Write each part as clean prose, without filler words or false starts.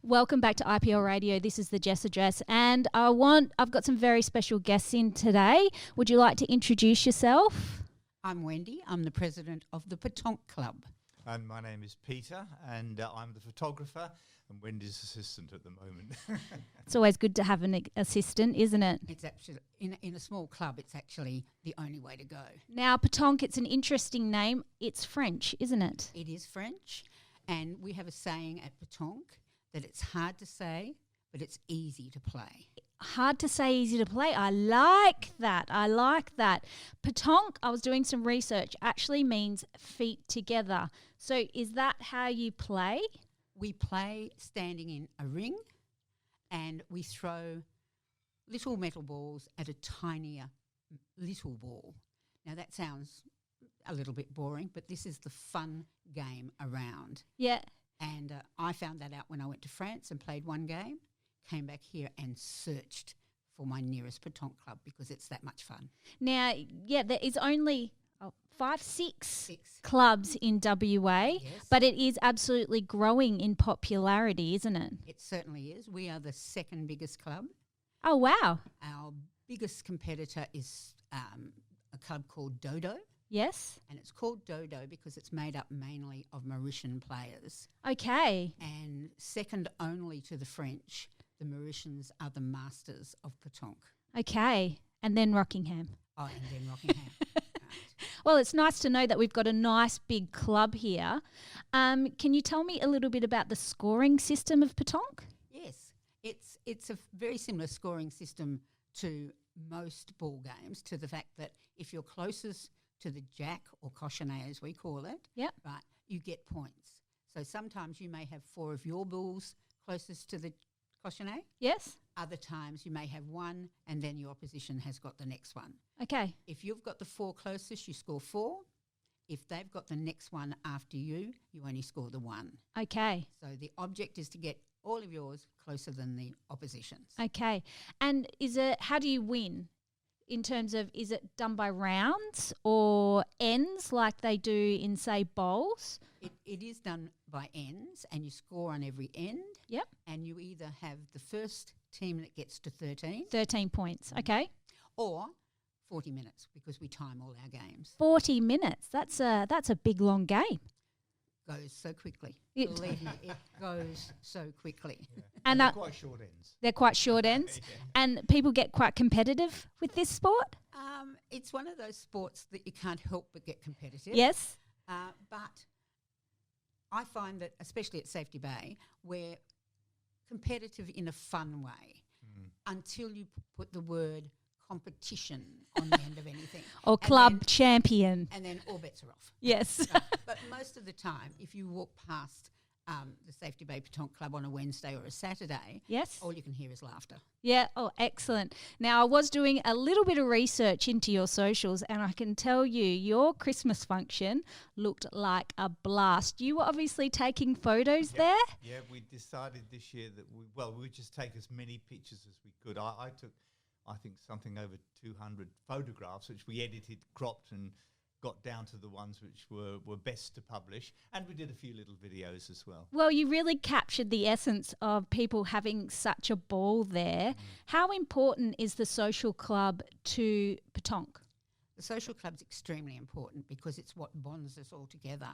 Welcome back to IPL Radio. This is the Jess Address, and I've got some very special guests in today. Would you like to introduce yourself? I'm Wendy. I'm the president of the Petanque Club. And my name is Peter, and I'm the photographer and Wendy's assistant at the moment. It's always good to have an assistant, isn't it? It's actually in a small club. It's actually the only way to go. Now, Petanque, it's an interesting name. It's French, isn't it? It is French, and we have a saying at Petanque that it's hard to say, but it's easy to play. Hard to say, easy to play. I like that. Petanque, I was doing some research, actually means feet together. So is that how you play? We play standing in a ring, and we throw little metal balls at a tinier little ball. Now that sounds a little bit boring, but this is the fun game around. Yeah. And I found that out when I went to France and played one game, came back here and searched for my nearest Petanque club because it's that much fun. Now, yeah, there is only six clubs in WA, Yes. but it is absolutely growing in popularity, isn't it? It certainly is. We are the second biggest club. Oh, wow. Our biggest competitor is a club called Dodo. Yes. And it's called Dodo because it's made up mainly of Mauritian players. Okay. And second only to the French, the Mauritians are the masters of Petanque. Okay. And then Rockingham. Oh, and then Rockingham. Right. Well, it's nice to know that we've got a nice big club here. Can you tell me a little bit about the scoring system of Petanque? Yes. It's a very similar scoring system to most ball games, to the fact that if you're closest to the jack or cochonnet, as we call it, Yep. right, you get points. So sometimes you may have 4 of your balls closest to the cochonnet. Yes. Other times you may have 1 and then your opposition has got the next one. Okay. If you've got the 4 closest, you score 4. If they've got the next one after you, you only score the 1. Okay. So the object is to get all of yours closer than the opposition's. Okay. And how do you win? In terms of, is it done by rounds or ends like they do in, say, bowls? It is done by ends, and you score on every end. Yep. And you either have the first team that gets to 13 13 points. Okay. or 40 minutes because we time all our games. 40 minutes. That's a big, long game. Goes so quickly. It- Believe me, it goes so quickly. Yeah. And they're quite short ends. They're quite short ends. Yeah. And people get quite competitive with this sport? It's one of those sports that you can't help but get competitive. Yes. But I find that, especially at Safety Bay, we're competitive in a fun way until you put the word competition on the end of anything. Or And club champion. And then all bets are off. Yes. Right. But most of the time, if you walk past the Safety Bay Petanque Club on a Wednesday or a Saturday, Yes. all you can hear is laughter. Yeah. Oh, excellent. Now, I was doing a little bit of research into your socials, and I can tell you your Christmas function looked like a blast. You were obviously taking photos there. Yeah, we decided this year that we would just take as many pictures as we could. I took, I think, something over 200 photographs, which we edited, cropped, and got down to the ones which were best to publish. And we did a few little videos as well. Well, you really captured the essence of people having such a ball there. How important is the social club to Petanque? The social club's extremely important because it's what bonds us all together.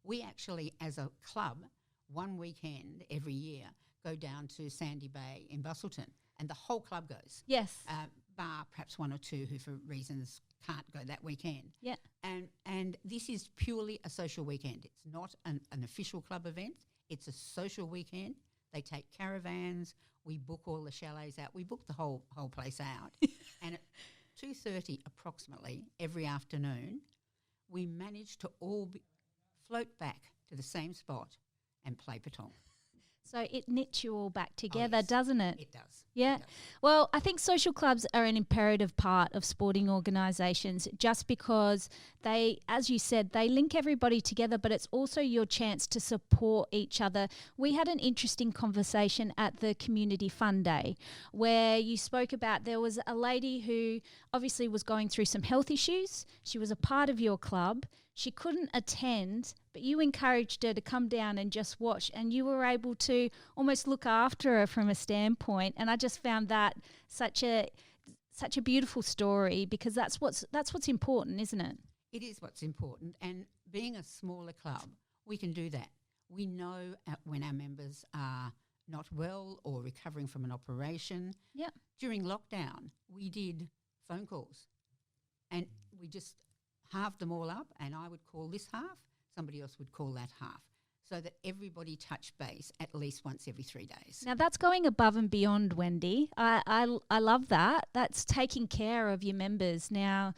We actually, as a club, one weekend every year, go down to Sandy Bay in Busselton, and the whole club goes. Yes. Bar perhaps 1 or 2 who for reasons can't go that weekend. Yeah. And this is purely a social weekend. It's not an official club event. It's a social weekend. They take caravans. We book all the chalets out. We book the whole place out. And at 2:30 approximately every afternoon, we manage to all float back to the same spot and play Petanque. So it knits you all back together, yes. doesn't it? It does. Yeah. It does. Well, I think social clubs are an imperative part of sporting organisations just because they, as you said, they link everybody together, but it's also your chance to support each other. We had an interesting conversation at the Community Fun Day where you spoke about there was a lady who obviously was going through some health issues. She was a part of your club. She couldn't attend, but you encouraged her to come down and just watch, and you were able to almost look after her from a standpoint. And I just found that such a beautiful story, because that's what's important, isn't it? It is what's important. And being a smaller club, we can do that. We know when our members are not well or recovering from an operation. Yeah. During lockdown, we did phone calls, and we just halved them all up, and I would call this half, somebody else would call that half, so that everybody touched base at least once every 3 days. Now that's going above and beyond, Wendy. I love that. That's taking care of your members. Now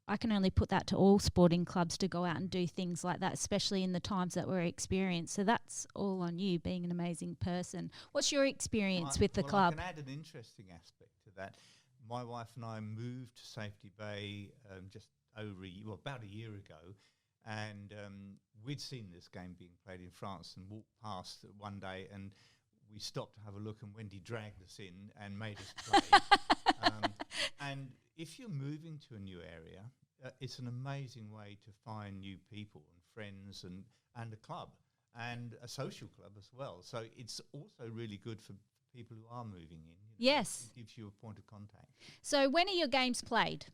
I can only put that to all sporting clubs to go out and do things like that, especially in the times that we're experiencing. So that's all on you, being an amazing person. What's your experience with the club? I can add an interesting aspect to that. My wife and I moved to Safety Bay just about a year ago, and we'd seen this game being played in France and walked past one day, and we stopped to have a look, and Wendy dragged us in and made us play. And if you're moving to a new area, it's an amazing way to find new people and friends and a club and a social club as well. So it's also really good for people who are moving in. Yes. It gives you a point of contact. So when are your games played?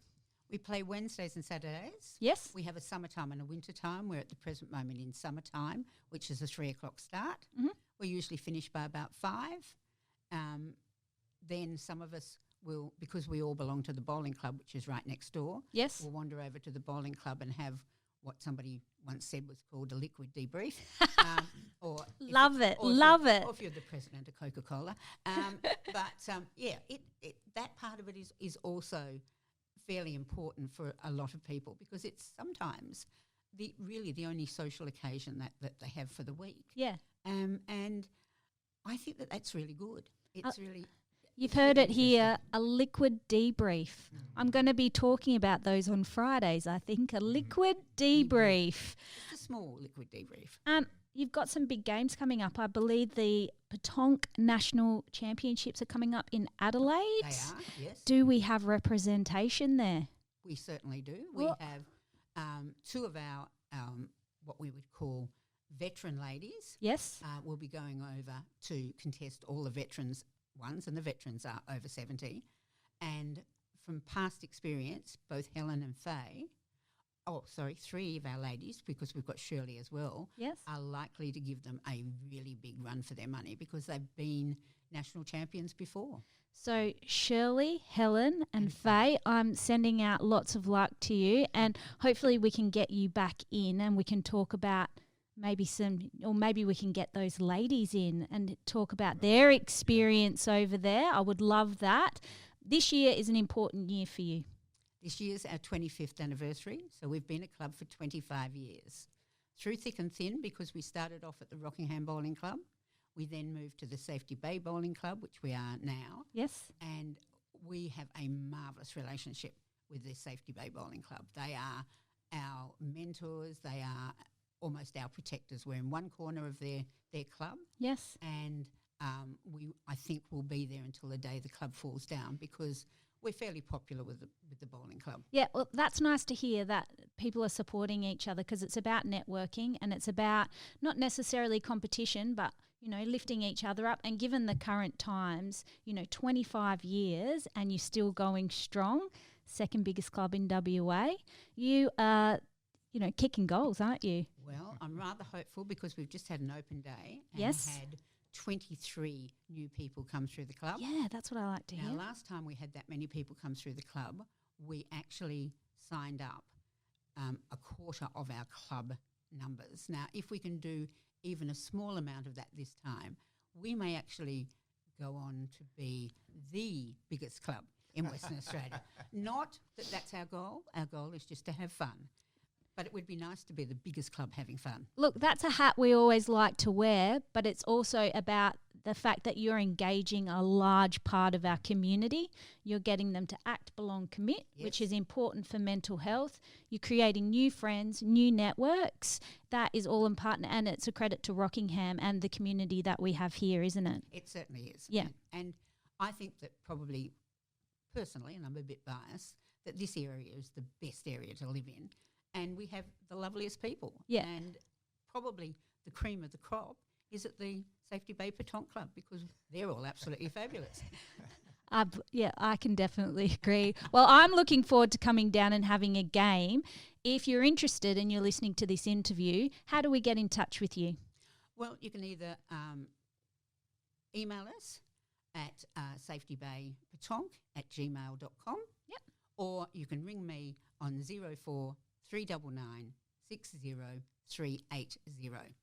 We play Wednesdays and Saturdays. Yes. We have a summertime and a winter time. We're at the present moment in summertime, which is a 3 o'clock start. Mm-hmm. We usually finish by about 5. Then some of us will, because we all belong to the bowling club, which is right next door. Yes. We'll wander over to the bowling club and have what somebody once said was called a liquid debrief. Love it. Or if you're the president of Coca-Cola. That part of it is also fairly important for a lot of people, because it's sometimes the only social occasion that they have for the week. Yeah. And I think that's really good. It's really... You've heard it here, a liquid debrief. I'm going to be talking about those on Fridays, I think, a liquid debrief. It's a small liquid debrief. You've got some big games coming up. I believe the Petanque National Championships are coming up in Adelaide. They are, yes. Do we have representation there? We certainly do. We have 2 of our what we would call veteran ladies. Yes. Will be going over to contest all the veterans ones, and the veterans are over 70. And from past experience, both Helen and Faye, 3 of our ladies, because we've got Shirley as well, yes, are likely to give them a really big run for their money, because they've been national champions before. So Shirley, Helen and Faye, I'm sending out lots of luck to you, and hopefully we can get you back in and we can talk about maybe we can get those ladies in and talk about their experience over there. I would love that. This year is an important year for you. This year's our 25th anniversary, so we've been a club for 25 years. Through thick and thin, because we started off at the Rockingham Bowling Club. We then moved to the Safety Bay Bowling Club, which we are now. Yes. And we have a marvellous relationship with the Safety Bay Bowling Club. They are our mentors. They are almost our protectors. We're in one corner of their club. Yes. And I think we'll be there until the day the club falls down, because we're fairly popular with the bowling club. Yeah, well, that's nice to hear that people are supporting each other, because it's about networking and it's about not necessarily competition, but, lifting each other up. And given the current times, 25 years and you're still going strong, second biggest club in WA, you are, kicking goals, aren't you? Well, I'm rather hopeful, because we've just had an open day and yes, had 23 new people come through the club. Yeah, that's what I like to hear. Now, last time we had that many people come through the club, we actually signed up a quarter of our club numbers. Now, if we can do even a small amount of that this time, we may actually go on to be the biggest club in Western Australia. Not that that's our goal. Our goal is just to have fun. But it would be nice to be the biggest club having fun. Look, that's a hat we always like to wear, but it's also about the fact that you're engaging a large part of our community. You're getting them to act, belong, commit, yes, which is important for mental health. You're creating new friends, new networks. That is all important, and it's a credit to Rockingham and the community that we have here, isn't it? It certainly is. Yeah. And I think that probably, personally, and I'm a bit biased, that this area is the best area to live in. and we have the loveliest people. Yeah. And probably the cream of the crop is at the Safety Bay Petanque Club because they're all absolutely fabulous. Yeah, I can definitely agree. Well, I'm looking forward to coming down and having a game. If you're interested and you're listening to this interview, how do we get in touch with you? Well, you can either email us at safetybaypetanque@gmail.com. Yep. Or you can ring me on 04 399 60380.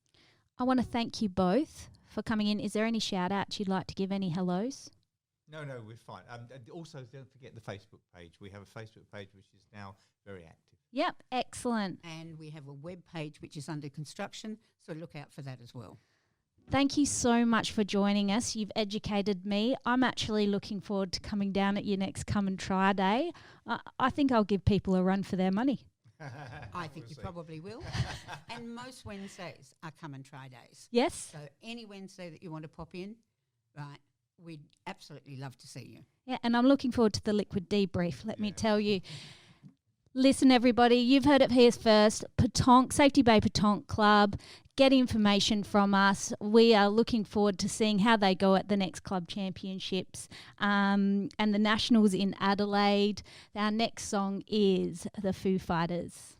I want to thank you both for coming in. Is there any shout-outs you'd like to give, any hellos? No, we're fine. And also, don't forget the Facebook page. We have a Facebook page which is now very active. Yep, excellent. And we have a web page which is under construction, so look out for that as well. Thank you so much for joining us. You've educated me. I'm actually looking forward to coming down at your next Come and Try Day. I think I'll give people a run for their money. I think you probably will. And most Wednesdays are Come and Try days. Yes? So any Wednesday that you want to pop in, right, we'd absolutely love to see you. Yeah, and I'm looking forward to the liquid debrief, let me tell you. Listen, everybody, you've heard it here first. Petanque, Safety Bay Petanque Club. Get information from us. We are looking forward to seeing how they go at the next club championships and the Nationals in Adelaide. Our next song is The Foo Fighters.